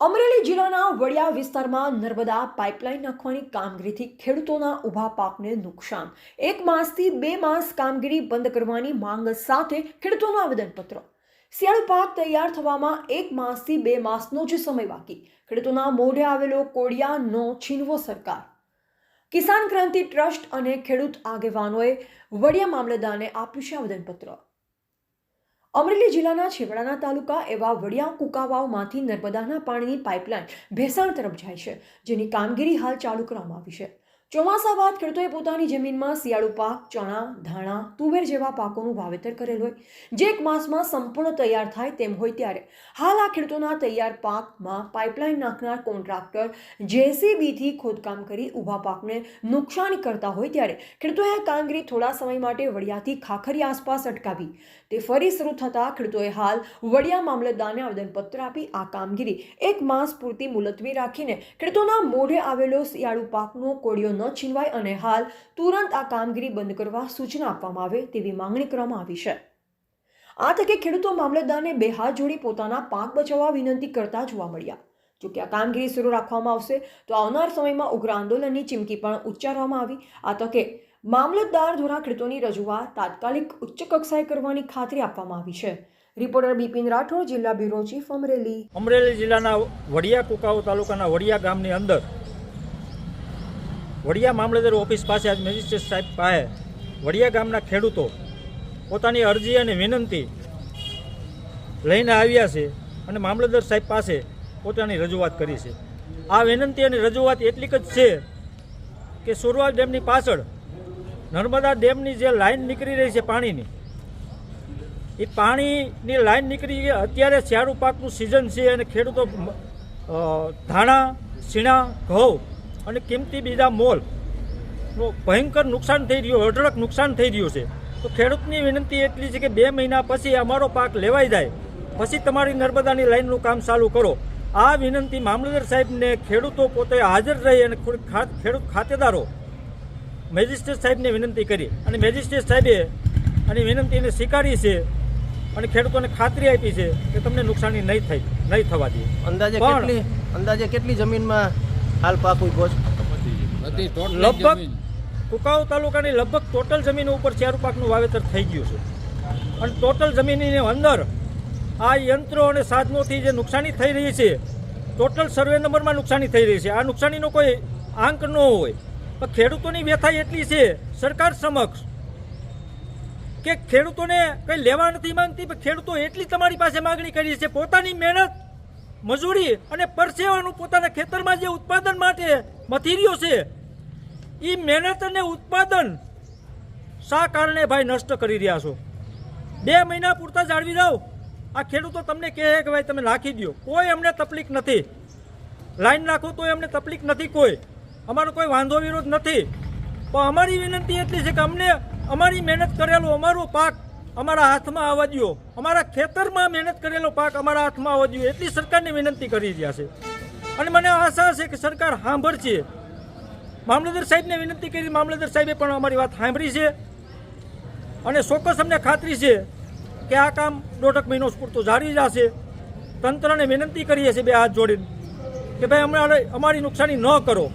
અમરેલી જિલ્લાના વડિયા વિસ્તારમાં નર્મદા પાઇપલાઇન નાખવાની કામગીરીથી ખેડૂતોના ઊભા પાકને નુકસાન, 1 માસથી 2 માસ કામગીરી બંધ કરવાની માંગ સાથે ખેડૂતોનું આવેદનપત્ર। શિયાળુ પાક તૈયાર થવામાં 1 માસથી 2 માસનો જ સમય બાકી, ખેડૂતોના મોઢે આવેલો કોડિયાનો છીનવો સરકાર। કિસાન ક્રાંતિ ટ્રસ્ટ અને ખેડૂત આગેવાનોએ વડિયા મામલતદારને આપ્યું છે આવેદનપત્ર। અમરેલી જિલ્લાના છેવાડાના તાલુકા એવા વડિયા કુકાવાવમાંથી નર્મદાના પાણીની પાઇપલાઇન ભેસાણ તરફ જાય છે, જેની કામગીરી હાલ ચાલુ કરવામાં આવી છે। ચોમાસા બાદ ખેડૂતોએ પોતાની જમીનમાં શિયાળુ પાક ચણા, ધાણા, તુવેર જેવા પાકોનું વાવેતર કરેલ હોય, જે 1 માસમાં સંપૂર્ણ તૈયાર થાય તેમ હોય ત્યારે હાલ આ ખેડૂતોના તૈયાર પાકમાં પાઇપલાઇન નાખનાર કોન્ટ્રાક્ટર JCBથી ખોદકામ કરી ઊભા પાકને નુકસાન કરતા હોય ત્યારે ખેડૂતોએ આ કામગીરી થોડા સમય માટે વડિયાથી ખાખરી આસપાસ અટકાવી, તે ફરી શરૂ થતાં ખેડૂતોએ હાલ વડિયા મામલતદારને આવેદનપત્ર આપી આ કામગીરી 1 માસ પૂરતી મુલતવી રાખીને ખેડૂતોના મોઢે આવેલો શિયાળુ પાકનો કોડિયો ન છીનવાય અને હાલ તુરંત આ કામગીરી બંધ કરવા સૂચના આપવામાં આવે તેવી માંગણી કરવામાં આવી છે। આ તકે ખેડૂતો મામલતદારને 2 હાથ જોડી પોતાના પાક બચાવવા વિનંતી કરતા જોવા મળ્યા। જો કે આ કામગીરી શરૂ રાખવામાં આવશે તો આવનાર સમયમાં ઉગ્ર આંદોલનની ચીમકી પણ ઉચ્ચારવામાં આવી। આ તકે મામલતદાર દ્વારા ખેડૂતોની રજૂઆત તાત્કાલિક ઉચ્ચ કક્ષાએ કરવાની ખાતરી આપવામાં આવી છે। રિપોર્ટર બિપિન રાઠોડ, જિલ્લા બ્યુરો ચીફ, અમરેલી। અમરેલી જિલ્લાના વડિયા કુકાવ તાલુકાના વડિયા ગામની અંદર વડિયા મામલતદાર ઓફિસ પાસે આજ મેજિસ્ટ્રેટ સાહેબ પાસે વડિયા ગામના ખેડૂતો પોતાની અરજી અને વિનંતી લઈને આવ્યા છે અને મામલતદાર સાહેબ પાસે પોતાની રજૂઆત કરી છે। આ વિનંતી અને રજૂઆત એટલીક જ છે કે સુરવા ડેમની પાછળ નર્મદા ડેમની જે લાઈન નીકળી રહી છે પાણીની, એ પાણીની લાઈન નીકળી ગઈ। અત્યારે શિયાળુ પાકનું સિઝન છે અને ખેડૂતો ધાણા, શીણા, ઘઉં અને કિંમતી બીજા મોલનું ભયંકર નુકસાન થઈ રહ્યું, અઢળક નુકસાન થઈ રહ્યું છે। તો ખેડૂતની વિનંતી એટલી છે કે 2 મહિના પછી અમારો પાક લેવાઈ જાય પછી તમારી નર્મદાની લાઈનનું કામ ચાલુ કરો। આ વિનંતી મામલતદાર સાહેબને ખેડૂતો પોતે હાજર રહી અને ખેડૂત ખાતેદારો મેજિસ્ટ્રેટ સાહેબને વિનંતી કરી અને મેજિસ્ટ્રેટ સાહેબે આની વિનંતીને સ્વીકારી છે અને ખેડૂતોને ખાતરી આપી છે કે તમને નુકસાની નહીં થવા દે। અંદાજે કેટલી જમીનમાં હાલ પાક ઉભો છે? લગભગ કુકાવ તાલુકાની લગભગ ટોટલ જમીન ઉપર શિયાળુ પાકનું વાવેતર થઈ ગયું છે અને ટોટલ જમીનની અંદર આ યંત્રો અને સાધનોથી જે નુકસાની થઈ રહી છે, ટોટલ સર્વે નંબરમાં નુકસાની થઈ રહી છે। આ નુકસાનીનો કોઈ આંક ન હોય, પણ ખેડૂતોની વ્યથા એટલી છે સરકાર સમક્ષ કે ખેડૂતોને કંઈ લેવા નથી માંગતી, પણ ખેડૂતો એટલી તમારી પાસે માગણી કરી છે, પોતાની મહેનત, મજૂરી અને પરસેવાનું પોતાના ખેતરમાં જે ઉત્પાદન માટે મથીરીઓ છે, એ મહેનત અને ઉત્પાદન શા કારણે ભાઈ નષ્ટ કરી રહ્યા છો? 2 મહિના પૂરતા જાળવી રહો। આ ખેડૂતો તમને કહે કે ભાઈ તમે નાખી દો, કોઈ અમને તકલીફ નથી, લાઈન નાખો તો અમને તકલીફ નથી, કોઈ અમારો કોઈ વાંધો વિરોધ નથી, પણ અમારી વિનંતી એટલી છે કે અમને અમારી મહેનત કરેલો અમારો પાક અમારા હાથમાં આવવા દો, અમારા ખેતરમાં મહેનત કરેલો પાક અમારા હાથમાં આવવા દો, એટલી સરકારની વિનંતી કરી રહ્યા છે અને મને આશા છે કે સરકાર સાંભળશે। મામલતદાર સાહેબને વિનંતી કરી, મામલતદાર સાહેબે પણ અમારી વાત સાંભળી છે અને ચોક્કસ અમને ખાતરી છે કે આ કામ 1.5 મહિનો પૂરતું જારી જશે। તંત્રને વિનંતી કરીએ છીએ 2 હાથ જોડીને કે ભાઈ અમારી નુકસાની ન કરો।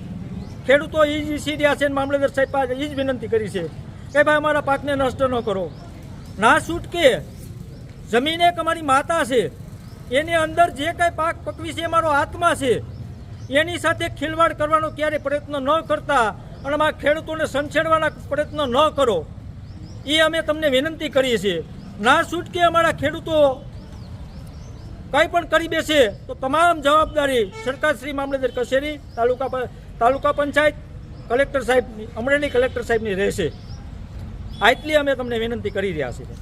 ખેડૂતો એ જ સીડ્યા છે, મામલતદાર સાહેબ પાસે એ જ વિનંતી કરી છે કે ભાઈ અમારા પાકને નષ્ટ ન કરો। ના છૂટકે જમીન એક અમારી માતા છે, એની અંદર જે કાંઈ પાક પકવી છે અમારો આત્મા છે, એની સાથે ખિલવાડ કરવાનો ક્યારે પ્રયત્ન ન કરતા અને અમારા ખેડૂતોને સંછેડવાના પ્રયત્ન ન કરો, એ અમે તમને વિનંતી કરીએ છીએ। ના છૂટકે અમારા ખેડૂતો કંઈ પણ કરી બેસે તો તમામ જવાબદારી સરકાર શ્રી મામલતદાર કચેરી, તાલુકા પંચાયત, કલેક્ટર સાહેબની, અમરેલી કલેક્ટર સાહેબની રહેશે। આટલી અમે તમને વિનંતી કરી રહ્યા છીએ।